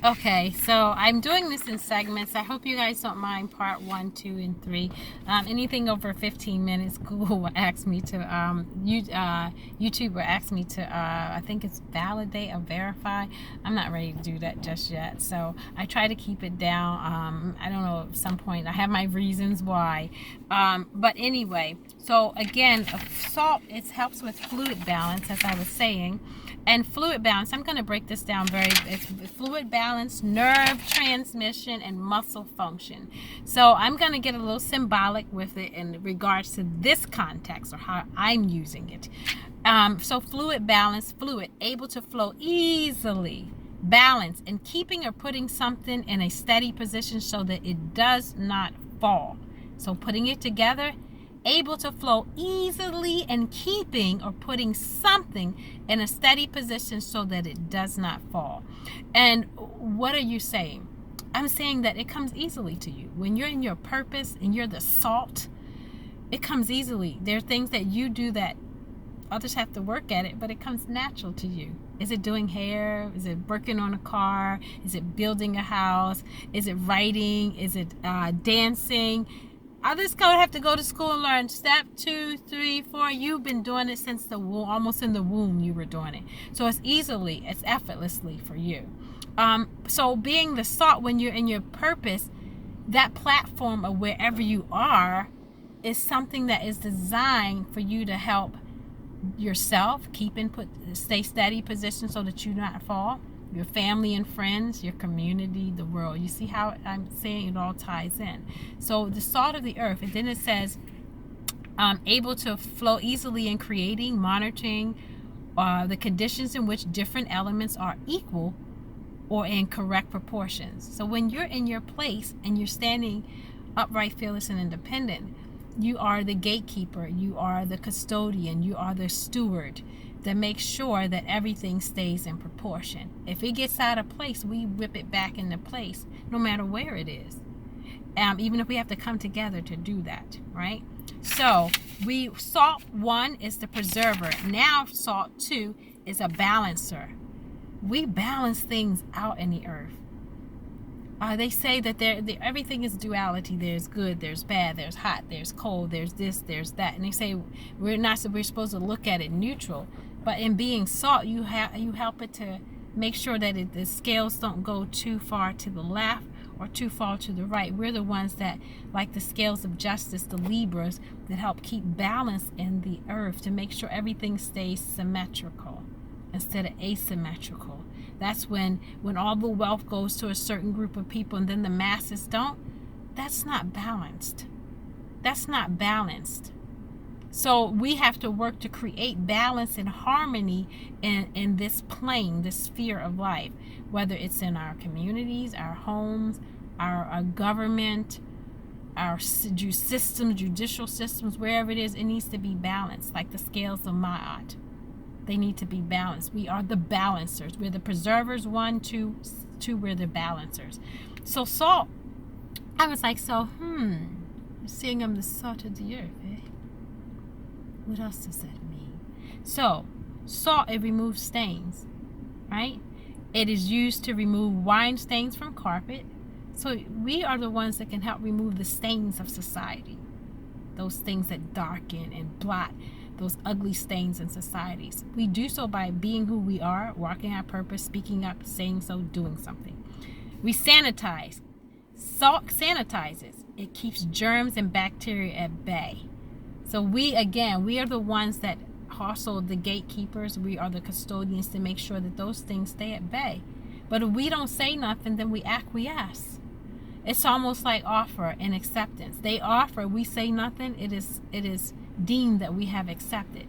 Okay, so I'm doing this in segments. I hope you guys don't mind part 1, 2, and 3. Anything over 15 minutes, Google will ask me to, YouTube will ask me to, I think it's validate or verify. I'm not ready to do that just yet. So I try to keep it down. I don't know, at some point I have my reasons why. But anyway, so again, salt, it helps with fluid balance, as I was saying. And fluid balance, I'm going to break this down it's fluid balance, nerve transmission, and muscle function. So I'm going to get a little symbolic with it in regards to this context or how I'm using it. So fluid balance, fluid, able to flow easily, balance, and keeping or putting something in a steady position so that it does not fall. So putting it together, able to flow easily and keeping or putting something in a steady position so that it does not fall. And what are you saying? I'm saying that it comes easily to you. When you're in your purpose and you're the salt, it comes easily. There are things that you do that others have to work at it, but it comes natural to you. Is it doing hair? Is it working on a car? Is it building a house? Is it writing? Is it dancing? Others have to go to school and learn step 2, 3, 4. You've been doing it since the womb, almost in the womb you were doing it. So it's effortlessly for you. So being the salt when you're in your purpose, that platform of wherever you are is something that is designed for you to help yourself stay steady position so that you do not fall, your family and friends, your community, the world. You see how I'm saying it all ties in. So the salt of the earth, and then it says able to flow easily in creating, monitoring the conditions in which different elements are equal or in correct proportions. So when you're in your place and you're standing upright, fearless, and independent, you are the gatekeeper, you are the custodian, you are the steward that makes sure that everything stays in proportion. If it gets out of place, we whip it back into place, no matter where it is. Even if we have to come together to do that, right? So salt 1 is the preserver. Now salt 2 is a balancer. We balance things out in the earth. They say that everything is duality. There's good, there's bad, there's hot, there's cold, there's this, there's that. And they say we're supposed to look at it neutral. But in being salt, you help it to make sure that the scales don't go too far to the left or too far to the right. We're the ones that, like the scales of justice, the Libras, that help keep balance in the earth to make sure everything stays symmetrical instead of asymmetrical. That's when all the wealth goes to a certain group of people and then the masses don't. That's not balanced. That's not balanced. So we have to work to create balance and harmony in this plane, this sphere of life, whether it's in our communities, our homes, our government, our systems, judicial systems, wherever it is, it needs to be balanced, like the scales of Ma'at. They need to be balanced. We are the balancers. We're the preservers, 1, 2, we're the balancers. So salt, I was like, seeing I'm the salt of the earth, eh? What else does that mean? So, salt, it removes stains, right? It is used to remove wine stains from carpet. So we are the ones that can help remove the stains of society. Those things that darken and blot those ugly stains in societies. We do so by being who we are, walking our purpose, speaking up, saying so, doing something. We sanitize. Salt sanitizes. It keeps germs and bacteria at bay. So we are the ones that also the gatekeepers. We are the custodians to make sure that those things stay at bay. But if we don't say nothing, then we acquiesce. It's almost like offer and acceptance. They offer, we say nothing, it is deemed that we have accepted.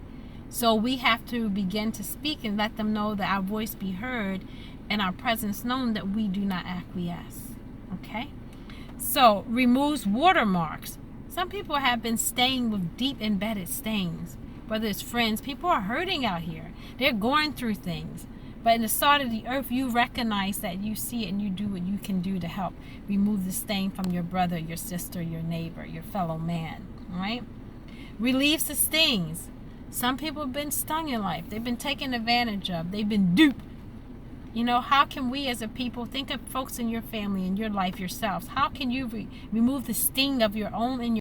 So we have to begin to speak and let them know that our voice be heard and our presence known, that we do not acquiesce. Okay? So removes watermarks. Some people have been staying with deep embedded stains, whether it's friends. People are hurting out here. They're going through things. But in the salt of the earth, you recognize that, you see it, and you do what you can do to help remove the stain from your brother, your sister, your neighbor, your fellow man. All right? Relieves the stings. Some people have been stung in life. They've been taken advantage of. They've been duped. You know, how can we as a people, think of folks in your family, in your life, yourselves, how can you remove the sting of your own in